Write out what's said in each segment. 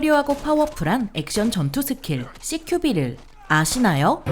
화려하고 파워풀한 액션 전투 스킬 CQB를 아시나요?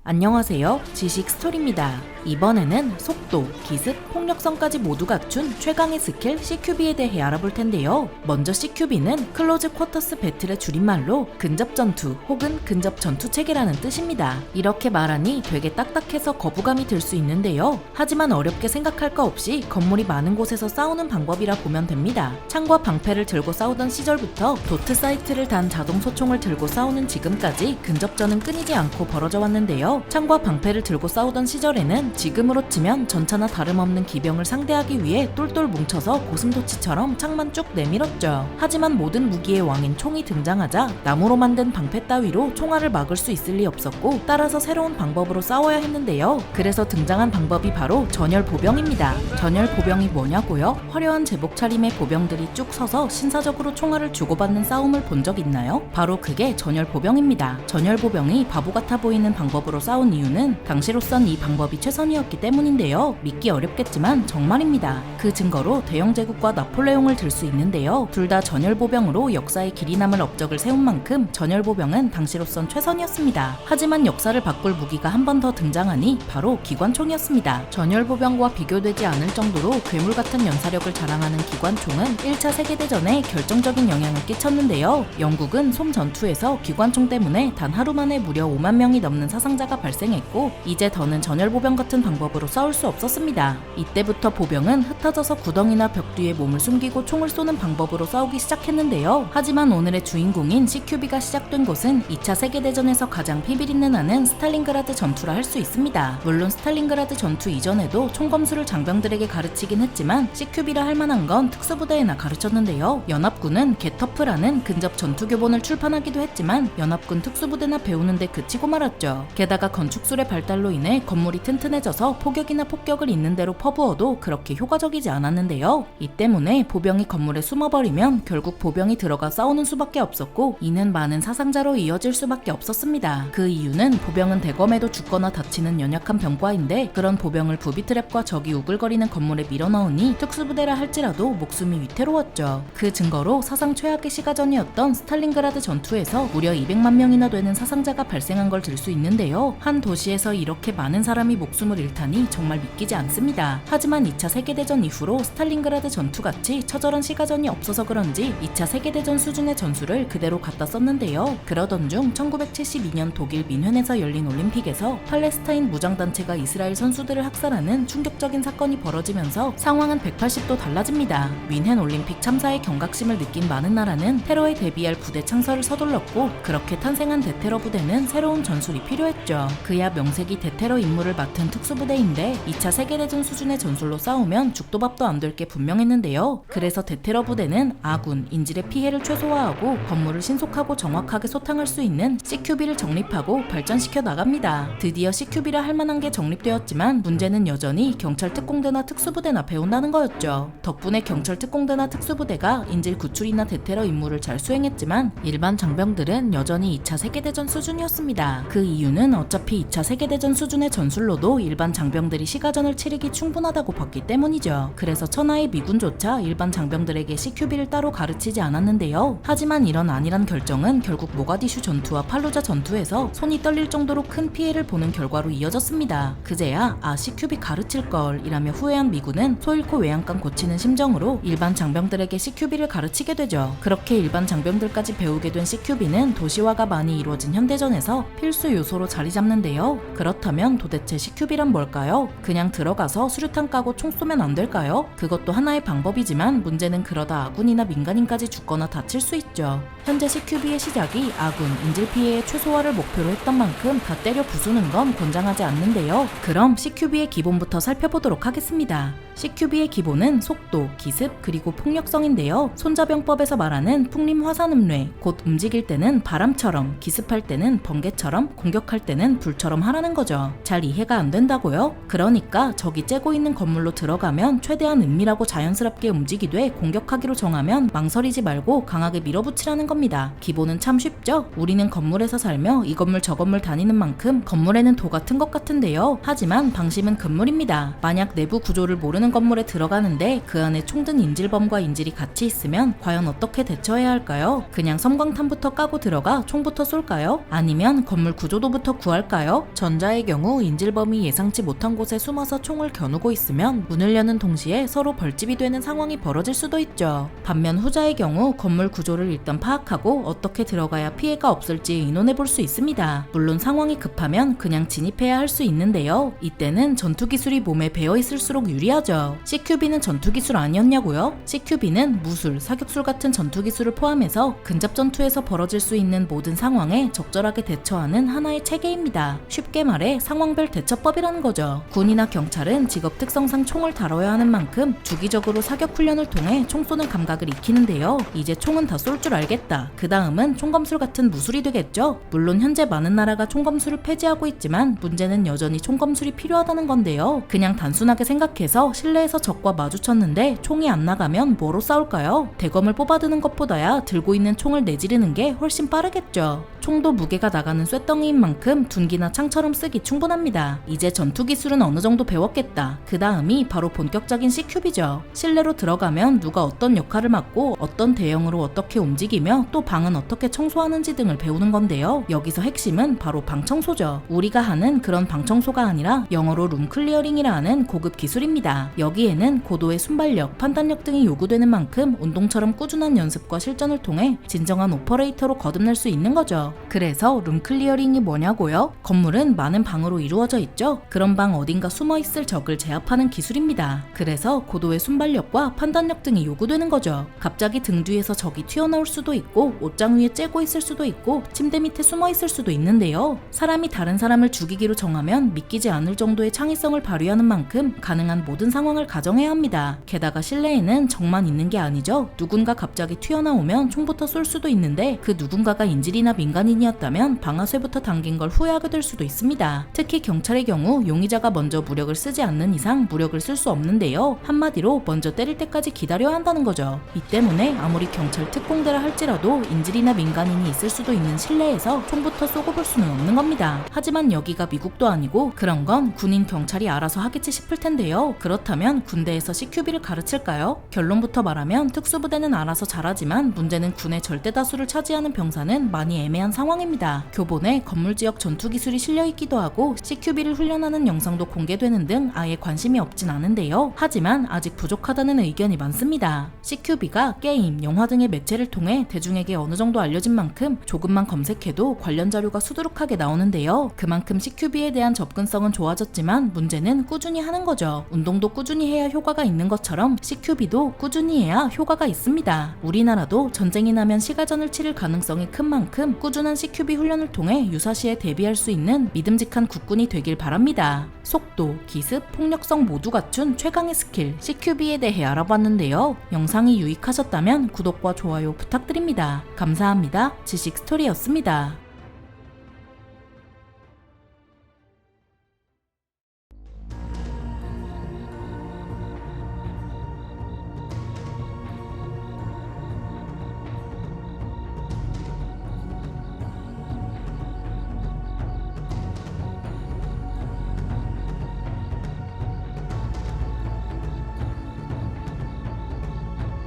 안녕하세요. 지식 스토리입니다. 이번에는 속도, 기습, 폭력성까지 모두 갖춘 최강의 스킬 CQB에 대해 알아볼 텐데요. 먼저 CQB는 클로즈 쿼터스 배틀의 줄임말로 근접전투 혹은 근접전투체계라는 뜻입니다. 이렇게 말하니 되게 딱딱해서 거부감이 들 수 있는데요. 하지만 어렵게 생각할 거 없이 건물이 많은 곳에서 싸우는 방법이라 보면 됩니다. 창과 방패를 들고 싸우던 시절부터 도트 사이트를 단 자동 소총을 들고 싸우는 지금까지 근접전은 끊이지 않고 벌어져 왔는데요. 창과 방패를 들고 싸우던 시절에는 지금으로 치면 전차나 다름없는 기병을 상대하기 위해 똘똘 뭉쳐서 고슴도치처럼 창만 쭉 내밀었죠. 하지만 모든 무기의 왕인 총이 등장하자 나무로 만든 방패 따위로 총알을 막을 수 있을 리 없었고, 따라서 새로운 방법으로 싸워야 했는데요. 그래서 등장한 방법이 바로 전열보병입니다. 전열보병이 뭐냐고요? 화려한 제복 차림의 보병들이 쭉 서서 신사적으로 총알을 주고받는 싸움을 본 적 있나요? 바로 그게 전열보병입니다. 전열보병이 바보 같아 보이는 방법으로 싸운 이유는 당시로선 이 방법이 최선이었기 때문인데요. 믿기 어렵겠지만 정말입니다. 그 증거로 대영 제국과 나폴레옹을 들 수 있는데요. 둘 다 전열보병으로 역사에 길이 남을 업적을 세운 만큼 전열보병은 당시로선 최선이었습니다. 하지만 역사를 바꿀 무기가 한 번 더 등장하니 바로 기관총이었습니다. 전열보병과 비교되지 않을 정도로 괴물 같은 연사력을 자랑하는 기관총은 1차 세계대전에 결정적인 영향을 끼쳤는데요. 영국은 솜 전투에서 기관총 때문에 단 하루 만에 무려 5만 명이 넘는 사상자가 발생했고, 이제 더는 전열보병 같은 방법으로 싸울 수 없었습니다. 이때부터 보병은 흩어져서 구덩이나 벽 뒤에 몸을 숨기고 총을 쏘는 방법으로 싸우기 시작했는데요. 하지만 오늘의 주인공인 CQB가 시작된 곳은 2차 세계대전에서 가장 피비린내 나는 스탈린그라드 전투라 할 수 있습니다. 물론 스탈린그라드 전투 이전에도 총검술을 장병들에게 가르치긴 했지만 CQB라 할 만한 건 특수부대에나 가르쳤는데요. 연합군은 게터프라는 근접 전투 교본을 출판하기도 했지만 연합군 특수부대나 배우는데 그치고 말았죠. 게다가 건축술의 발달로 인해 건물이 튼튼해져서 포격이나 폭격을 있는 대로 퍼부어도 그렇게 효과적이지 않았는데요. 이 때문에 보병이 건물에 숨어버리면 결국 보병이 들어가 싸우는 수밖에 없었고, 이는 많은 사상자로 이어질 수밖에 없었습니다. 그 이유는 보병은 대검에도 죽거나 다치는 연약한 병과인데, 그런 보병을 부비트랩과 적이 우글거리는 건물에 밀어넣으니 특수부대라 할지라도 목숨이 위태로웠죠. 그 증거로 사상 최악의 시가전이었던 스탈린그라드 전투에서 무려 200만 명이나 되는 사상자가 발생한 걸 들 수 있는데요. 한 도시에서 이렇게 많은 사람이 목숨을 잃다니 정말 믿기지 않습니다. 하지만 2차 세계대전 이후로 스탈린그라드 전투같이 처절한 시가전이 없어서 그런지 2차 세계대전 수준의 전술을 그대로 갖다 썼는데요. 그러던 중 1972년 독일 민헨에서 열린 올림픽에서 팔레스타인 무장단체가 이스라엘 선수들을 학살하는 충격적인 사건이 벌어지면서 상황은 180도 달라집니다. 민헨 올림픽 참사의 경각심을 느낀 많은 나라는 테러에 대비할 부대 창설을 서둘렀고, 그렇게 탄생한 대테러 부대는 새로운 전술이 필요했죠. 그야 명색이 대테러 임무를 맡은 특수부대인데 2차 세계대전 수준의 전술로 싸우면 죽도 밥도 안 될 게 분명했는데요. 그래서 대테러 부대는 아군, 인질의 피해를 최소화하고 건물을 신속하고 정확하게 소탕할 수 있는 CQB를 정립하고 발전시켜 나갑니다. 드디어 CQB라 할 만한 게 정립되었지만 문제는 여전히 경찰 특공대나 특수부대나 배운다는 거였죠. 덕분에 경찰 특공대나 특수부대가 인질 구출이나 대테러 임무를 잘 수행했지만 일반 장병들은 여전히 2차 세계대전 수준이었습니다. 그 이유는 어차피 2차 세계대전 수준의 전술로도 일반 장병들이 시가전을 치르기 충분하다고 봤기 때문이죠. 그래서 천하의 미군조차 일반 장병들에게 CQB를 따로 가르치지 않았는데요. 하지만 이런 안일한 결정은 결국 모가디슈 전투와 팔루자 전투에서 손이 떨릴 정도로 큰 피해를 보는 결과로 이어졌습니다. 그제야 CQB 가르칠걸 이라며 후회한 미군은 소 잃고 외양간 고치는 심정으로 일반 장병들에게 CQB를 가르치게 되죠. 그렇게 일반 장병들까지 배우게 된 CQB는 도시화가 많이 이루어진 현대전에서 필수 요소로 자리 잡는데요. 그렇다면 도대체 CQB란 뭘까요? 그냥 들어가서 수류탄 까고 총 쏘면 안 될까요? 그것도 하나의 방법이지만 문제는 그러다 아군이나 민간인까지 죽거나 다칠 수 있죠. 현재 CQB의 시작이 아군, 인질 피해의 최소화를 목표로 했던 만큼 다 때려 부수는 건 권장하지 않는데요. 그럼 CQB의 기본부터 살펴보도록 하겠습니다. CQB의 기본은 속도, 기습, 그리고 폭력성인데요. 손자병법에서 말하는 풍림 화산음뢰, 곧 움직일 때는 바람처럼, 기습할 때는 번개처럼, 공격할 때는 불처럼 하라는 거죠. 잘 이해가 안 된다고요? 그러니까 적이 째고 있는 건물로 들어가면 최대한 은밀하고 자연스럽게 움직이되 공격하기로 정하면 망설이지 말고 강하게 밀어붙이라는 겁니다. 기본은 참 쉽죠? 우리는 건물에서 살며 이 건물 저 건물 다니는 만큼 건물에는 도가 튼 것 같은데요. 하지만 방심은 금물입니다. 만약 내부 구조를 모르는 건물에 들어가는데 그 안에 총든 인질범과 인질이 같이 있으면 과연 어떻게 대처해야 할까요? 그냥 섬광탄부터 까고 들어가 총부터 쏠까요? 아니면 건물 구조도부터 구할까요? 전자의 경우 인질범이 예상치 못한 곳에 숨어서 총을 겨누고 있으면 문을 여는 동시에 서로 벌집이 되는 상황이 벌어질 수도 있죠. 반면 후자의 경우 건물 구조를 일단 파악하고 어떻게 들어가야 피해가 없을지 의논해 볼 수 있습니다. 물론 상황이 급하면 그냥 진입해야 할 수 있는데요. 이때는 전투기술이 몸에 배어있을수록 유리하죠. CQB는 전투기술 아니었냐고요? CQB는 무술, 사격술 같은 전투기술을 포함해서 근접 전투에서 벌어질 수 있는 모든 상황에 적절하게 대처하는 하나의 체계입니다. 쉽게 말해 상황별 대처법이라는 거죠. 군이나 경찰은 직업 특성상 총을 다뤄야 하는 만큼 주기적으로 사격 훈련을 통해 총 쏘는 감각을 익히는데요. 이제 총은 다 쏠 줄 알겠다. 그 다음은 총검술 같은 무술이 되겠죠. 물론 현재 많은 나라가 총검술을 폐지하고 있지만 문제는 여전히 총검술이 필요하다는 건데요. 그냥 단순하게 생각해서 실내에서 적과 마주쳤는데 총이 안 나가면 뭐로 싸울까요? 대검을 뽑아드는 것보다야 들고 있는 총을 내지르는 게 훨씬 빠르겠죠. 총도 무게가 나가는 쇳덩이인 만큼 둔기나 창처럼 쓰기 충분합니다. 이제 전투 기술은 어느 정도 배웠겠다. 그 다음이 바로 본격적인 CQB죠. 실내로 들어가면 누가 어떤 역할을 맡고 어떤 대형으로 어떻게 움직이며 또 방은 어떻게 청소하는지 등을 배우는 건데요. 여기서 핵심은 바로 방 청소죠. 우리가 하는 그런 방 청소가 아니라 영어로 룸 클리어링이라 하는 고급 기술입니다. 여기에는 고도의 순발력, 판단력 등이 요구되는 만큼 운동처럼 꾸준한 연습과 실전을 통해 진정한 오퍼레이터로 거듭날 수 있는 거죠. 그래서 룸 클리어링이 뭐냐고요? 건물은 많은 방으로 이루어져 있죠. 그런 방 어딘가 숨어있을 적을 제압하는 기술입니다. 그래서 고도의 순발력과 판단력 등이 요구되는 거죠. 갑자기 등 뒤에서 적이 튀어나올 수도 있고 옷장 위에 째고 있을 수도 있고 침대 밑에 숨어있을 수도 있는데요. 사람이 다른 사람을 죽이기로 정하면 믿기지 않을 정도의 창의성을 발휘하는 만큼 가능한 모든 상황을 가정해야 합니다. 게다가 실내에는 적만 있는 게 아니죠. 누군가 갑자기 튀어나오면 총부터 쏠 수도 있는데 그 누군가가 인질이나 민간인이었다면 방아쇠부터 당긴 걸 후회하게 될 수도 있습니다. 특히 경찰의 경우 용의자가 먼저 무력을 쓰지 않는 이상 무력을 쓸 수 없는데요. 한마디로 먼저 때릴 때까지 기다려야 한다는 거죠. 이 때문에 아무리 경찰 특공대라 할지라도 인질이나 민간인이 있을 수도 있는 실내에서 총부터 쏘고 볼 수는 없는 겁니다. 하지만 여기가 미국도 아니고 그런 건 군인 경찰이 알아서 하겠지 싶을 텐데요. 그렇다면 군대에서 CQB를 가르칠까요? 결론부터 말하면 특수부대는 알아서 잘하지만 문제는 군의 절대 다수를 차지하는 병사는 많이 애매한 상황입니다. 교본에 건물지역 전투기술이 실려있기도 하고 CQB를 훈련하는 영상도 공개되는 등 아예 관심이 없진 않은데요. 하지만 아직 부족하다는 의견이 많습니다. CQB가 게임, 영화 등의 매체를 통해 대중에게 어느 정도 알려진 만큼 조금만 검색해도 관련 자료가 수두룩하게 나오는데요. 그만큼 CQB에 대한 접근성은 좋아졌지만 문제는 꾸준히 하는 거죠. 운동도 꾸준히 해야 효과가 있는 것처럼 CQB도 꾸준히 해야 효과가 있습니다. 우리나라도 전쟁이 나면 시가전을 치를 가능성이 큰 만큼 꾸준한 CQB 훈련을 통해 유사시에 대비할 수 있는 믿음직한 국군이 되길 바랍니다. 속도, 기습, 폭력성 모두 갖춘 최강의 스킬 CQB에 대해 알아봤는데요. 영상이 유익하셨다면 구독과 좋아요 부탁드립니다. 감사합니다. 지식 스토리였습니다.